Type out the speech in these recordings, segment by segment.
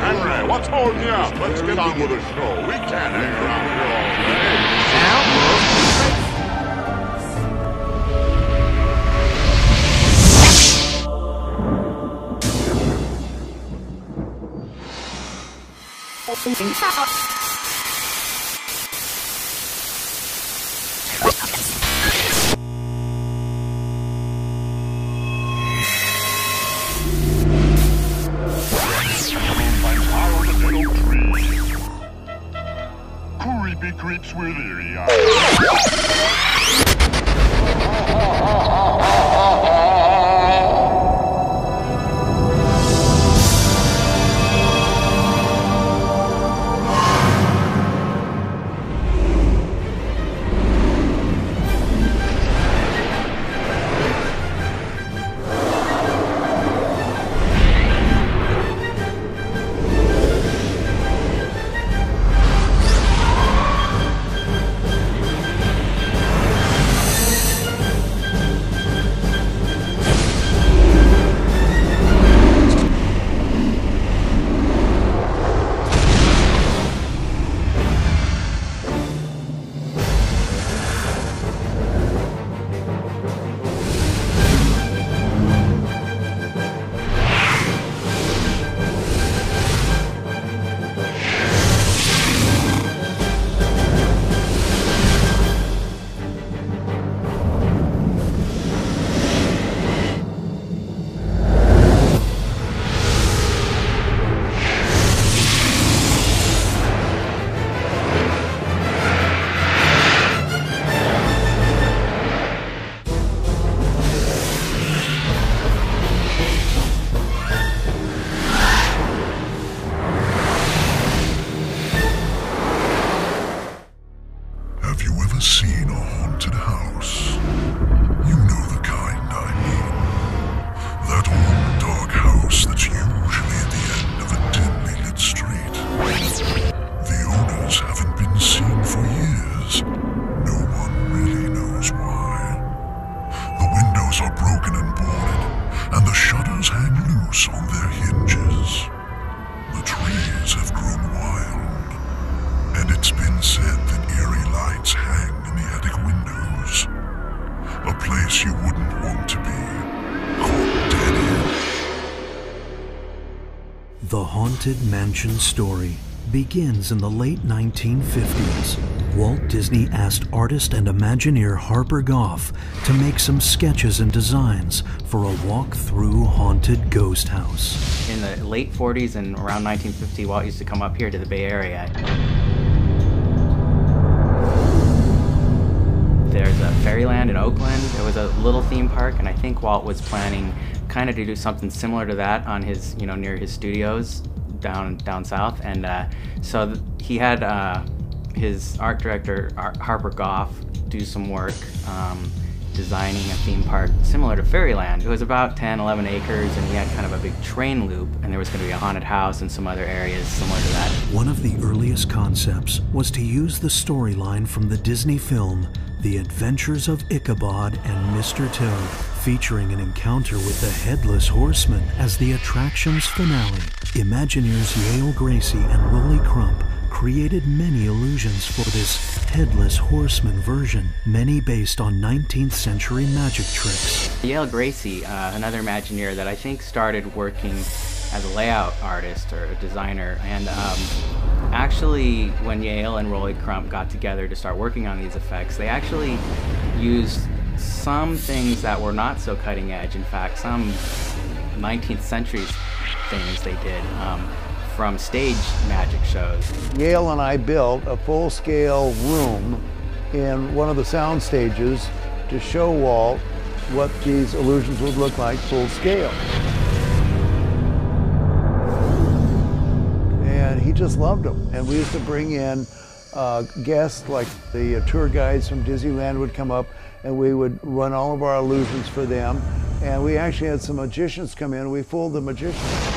Henry, what's holding you up? Let's get on with the show. We can't hang around here all day. Creepy creeps with eerie eyes. Seen a haunted house? You know the kind I mean. That old dark house that's usually at the end of a dimly lit street. The owners haven't been seen for years. No one really knows why. The windows are broken and boarded, and the shutters hang loose on their hinges. The trees have grown wild, and it's been said that eerie lights hang in the attic windows. A place you wouldn't want to be caught dead in. The Haunted Mansion story begins in the late 1950s. Walt Disney asked artist and Imagineer Harper Goff to make some sketches and designs for a walk-through haunted ghost house. In the late 40s and around 1950, Walt used to come up here to the Bay Area. There's a Fairyland in Oakland. There was a little theme park, and I think Walt was planning kind of to do something similar to that on his, near his studios down south. And so he had his art director, Harper Goff, do some work designing a theme park similar to Fairyland. It was about 10, 11 acres, and he had kind of a big train loop, and there was going to be a haunted house and some other areas similar to that. One of the earliest concepts was to use the storyline from the Disney film The Adventures of Ichabod and Mr. Toad, featuring an encounter with the Headless Horseman as the attraction's finale. Imagineers Yale Gracie and Rolly Crump created many illusions for this Headless Horseman version, many based on 19th century magic tricks. Yale Gracie, another Imagineer that I think started working as a layout artist or a designer, and actually when Yale and Rolly Crump got together to start working on these effects, they actually used some things that were not so cutting edge. In fact, some 19th century things they did from stage magic shows. Yale and I built a full-scale room in one of the sound stages to show Walt what these illusions would look like full scale. And he just loved them. And we used to bring in guests, like the tour guides from Disneyland would come up, and we would run all of our illusions for them. And we actually had some magicians come in, and we fooled the magicians.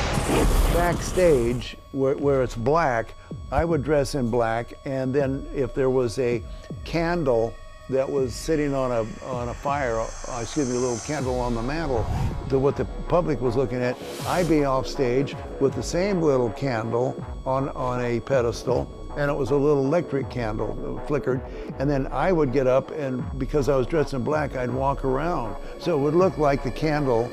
Backstage, where it's black, I would dress in black, and then if there was a candle that was sitting on a fire, excuse me, a little candle on the mantle, to what the public was looking at. I'd be off stage with the same little candle on a pedestal, and it was a little electric candle, it flickered, and then I would get up, and because I was dressed in black, I'd walk around. So it would look like the candle,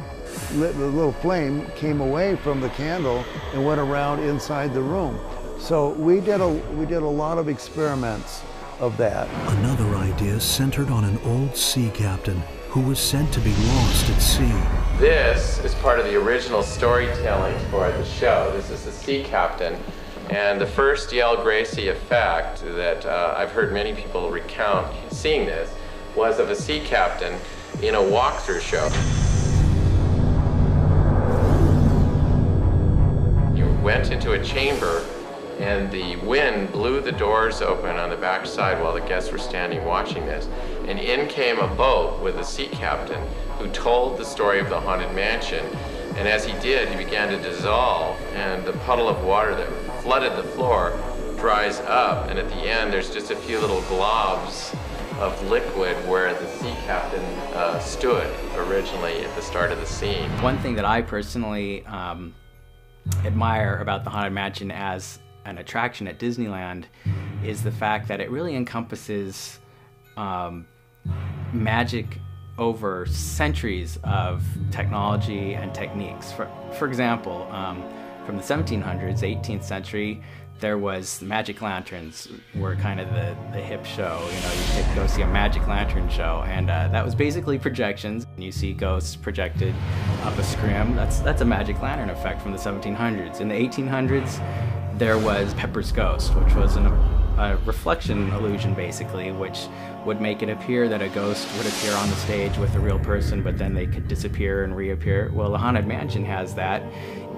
the little flame came away from the candle and went around inside the room. So we did a lot of experiments of that. Another idea centered on an old sea captain who was said to be lost at sea. This is part of the original storytelling for the show. This is the sea captain. And the first Yale Gracie effect that I've heard many people recount seeing this was of a sea captain in a walkthrough show. You went into a chamber and the wind blew the doors open on the back side while the guests were standing watching this. And in came a boat with a sea captain who told the story of the Haunted Mansion. And as he did, he began to dissolve, and the puddle of water that flooded the floor dries up, and at the end there's just a few little globs of liquid where the sea captain stood originally at the start of the scene. One thing that I personally admire about the Haunted Mansion as an attraction at Disneyland is the fact that it really encompasses magic over centuries of technology and techniques. For example, from the 1700s, 18th century, there was magic lanterns were kind of the hip show. You know, you could go see a magic lantern show, and that was basically projections. You see ghosts projected up a scrim. That's a magic lantern effect from the 1700s. In the 1800s, there was Pepper's Ghost, which was a reflection illusion, basically, which would make it appear that a ghost would appear on the stage with a real person, but then they could disappear and reappear. Well, the Haunted Mansion has that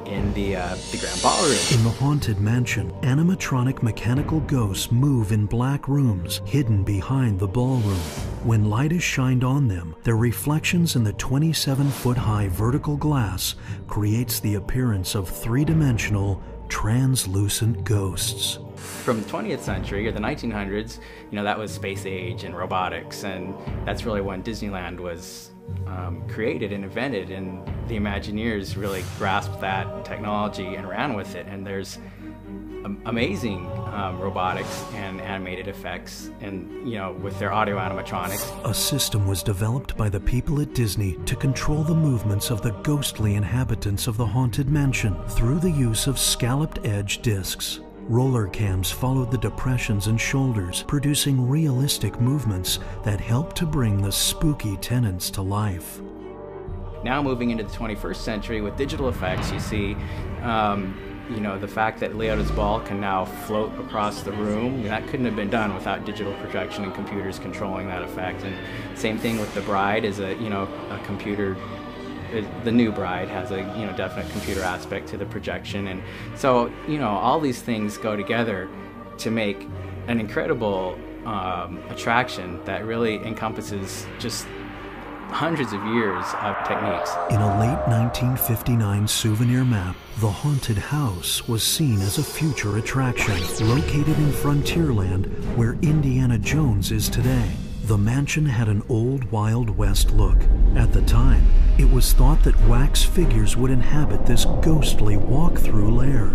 in the Grand Ballroom. In the Haunted Mansion, animatronic mechanical ghosts move in black rooms hidden behind the ballroom. When light is shined on them, their reflections in the 27-foot-high vertical glass creates the appearance of three-dimensional, translucent ghosts. From the 20th century or the 1900s, you know, that was space age and robotics, and that's really when Disneyland was created and invented, and the Imagineers really grasped that technology and ran with it. And there's amazing robotics and animated effects, and you know, with their audio animatronics. A system was developed by the people at Disney to control the movements of the ghostly inhabitants of the Haunted Mansion through the use of scalloped edge discs. Roller cams followed the depressions and shoulders, producing realistic movements that helped to bring the spooky tenants to life. Now moving into the 21st century with digital effects, you see you know, the fact that Leota's ball can now float across the room. That couldn't have been done without digital projection and computers controlling that effect. And same thing with the bride is a computer. The new bride has a definite computer aspect to the projection, and so all these things go together to make an incredible attraction that really encompasses just hundreds of years of techniques. In a late 1959 souvenir map, the haunted house was seen as a future attraction located in Frontierland, where Indiana Jones is today. The mansion had an old Wild West look. At the time, it was thought that wax figures would inhabit this ghostly walk-through lair.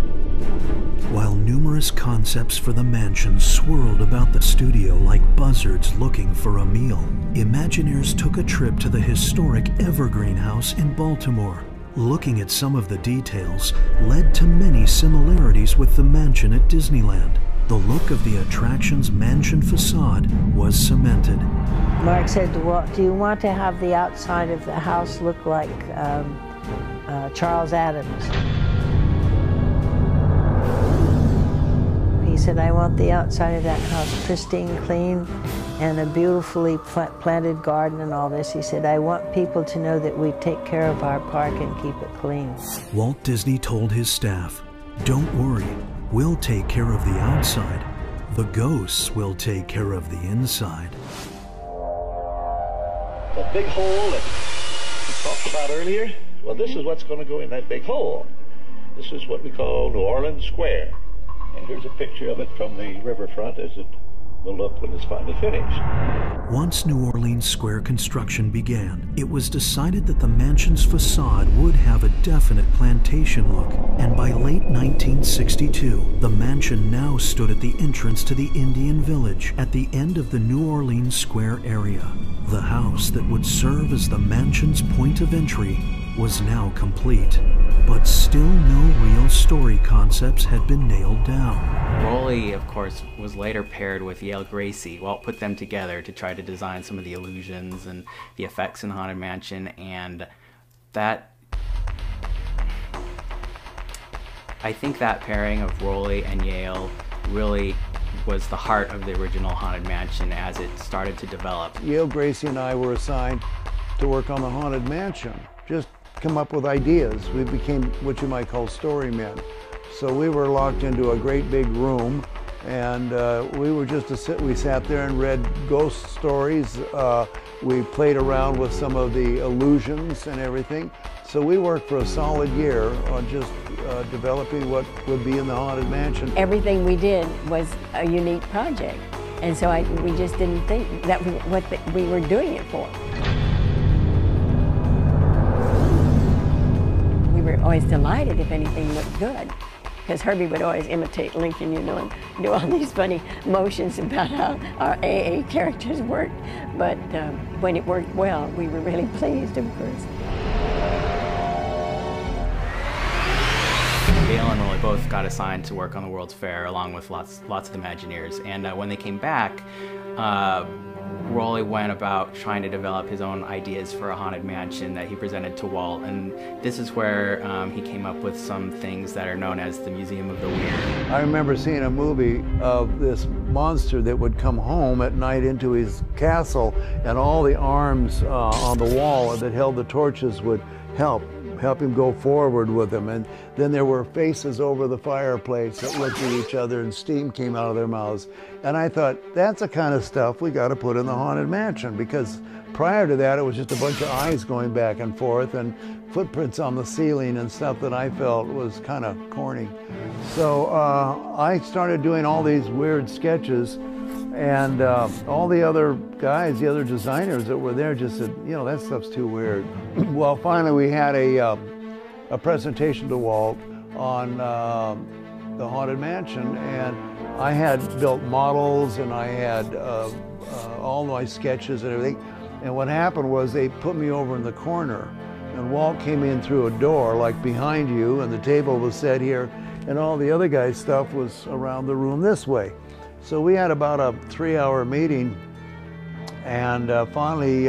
While numerous concepts for the mansion swirled about the studio like buzzards looking for a meal, Imagineers took a trip to the historic Evergreen House in Baltimore. Looking at some of the details led to many similarities with the mansion at Disneyland. The look of the attraction's mansion facade was cemented. Mark said, well, do you want to have the outside of the house look like Charles Adams? He said, I want the outside of that house pristine, clean, and a beautifully planted garden and all this. He said, I want people to know that we take care of our park and keep it clean. Walt Disney told his staff, don't worry, we'll take care of the outside. The ghosts will take care of the inside. That big hole that we talked about earlier, well, this is what's going to go in that big hole. This is what we call New Orleans Square. And here's a picture of it from the riverfront as it will look when it's finally finished. Once New Orleans Square construction began, it was decided that the mansion's facade would have a definite plantation look, and by late 1962, the mansion now stood at the entrance to the Indian Village at the end of the New Orleans Square area. The house that would serve as the mansion's point of entry was now complete, but still no real story concepts had been nailed down. Rowley, of course, was later paired with Yale Gracie. Walt put them together to try to design some of the illusions and the effects in the Haunted Mansion, and that, I think that pairing of Rowley and Yale really was the heart of the original Haunted Mansion as it started to develop. Yale Gracie and I were assigned to work on the Haunted Mansion, just come up with ideas. We became what you might call story men. So we were locked into a great big room, and we were just we sat there and read ghost stories. We played around with some of the illusions and everything. So we worked for a solid year on just developing what would be in the Haunted Mansion. Everything we did was a unique project, and so we just didn't think that was what we were doing it for. We were always delighted if anything looked good, because Herbie would always imitate Lincoln, you know, and do all these funny motions about how our AA characters worked. But when it worked well, we were really pleased, of course. Yale and Rowley both got assigned to work on the World's Fair along with lots of Imagineers. And when they came back, Rowley went about trying to develop his own ideas for a Haunted Mansion that he presented to Walt. And this is where he came up with some things that are known as the Museum of the Weird. I remember seeing a movie of this monster that would come home at night into his castle, and all the arms on the wall that held the torches would help him go forward with him. And then there were faces over the fireplace that looked at each other and steam came out of their mouths. And I thought, that's the kind of stuff we got to put in the Haunted Mansion, because prior to that it was just a bunch of eyes going back and forth and footprints on the ceiling and stuff that I felt was kind of corny. So I started doing all these weird sketches, and all the other guys, the other designers that were there just said, you know, that stuff's too weird. Well, finally we had a presentation to Walt on the Haunted Mansion, and I had built models and I had all my sketches and everything. And what happened was they put me over in the corner, and Walt came in through a door like behind you, and the table was set here, and all the other guys' stuff was around the room this way. So we had about a 3-hour meeting, and finally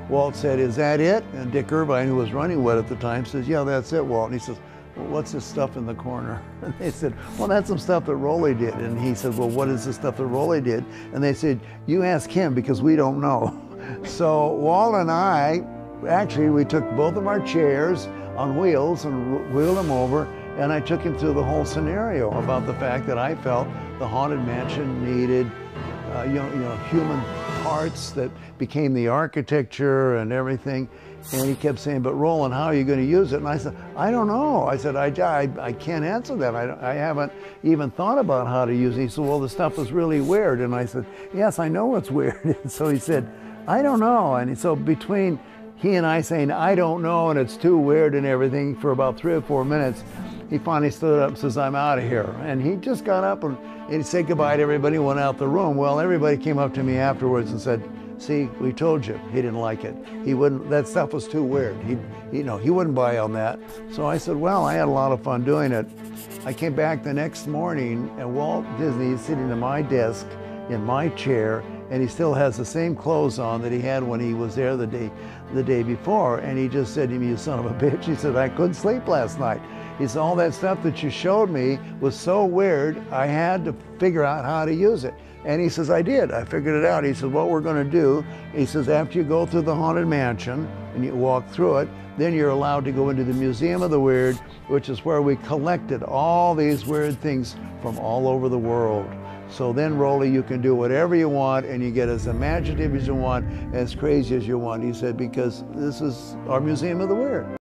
Walt said, "Is that it?" And Dick Irvine, who was running WET at the time, says, "Yeah, that's it, Walt." And he says, "Well, what's this stuff in the corner?" And they said, "Well, that's some stuff that Rowley did." And he said, "Well, what is the stuff that Rowley did?" And they said, "You ask him, because we don't know." So Walt and I, actually, we took both of our chairs on wheels and wheeled them over, and I took him through the whole scenario about the fact that I felt the Haunted Mansion needed human parts that became the architecture and everything. And he kept saying, "But Roland, how are you going to use it?" And I said, "I don't know." I said, I can't answer that. I haven't even thought about how to use it." He said, "Well, the stuff is really weird." And I said, "Yes, I know it's weird." And so he said, "I don't know." And so between he and I saying, "I don't know," and it's too weird and everything, for about 3 or 4 minutes, he finally stood up and says, "I'm out of here." And he just got up and he said goodbye to everybody and went out the room. Well, everybody came up to me afterwards and said, "See, we told you." He didn't like it. He wouldn't, that stuff was too weird. He wouldn't buy on that. So I said, well, I had a lot of fun doing it. I came back the next morning, and Walt Disney is sitting at my desk in my chair, and he still has the same clothes on that he had when he was there the day before. And he just said to me, "You son of a bitch," he said, "I couldn't sleep last night." He said, "All that stuff that you showed me was so weird, I had to figure out how to use it." And he says, "I did, I figured it out." He says, "What we're gonna do," he says, "after you go through the Haunted Mansion and you walk through it, then you're allowed to go into the Museum of the Weird, which is where we collected all these weird things from all over the world. So then, Rowley, you can do whatever you want, and you get as imaginative as you want, as crazy as you want." He said, "Because this is our Museum of the Weird."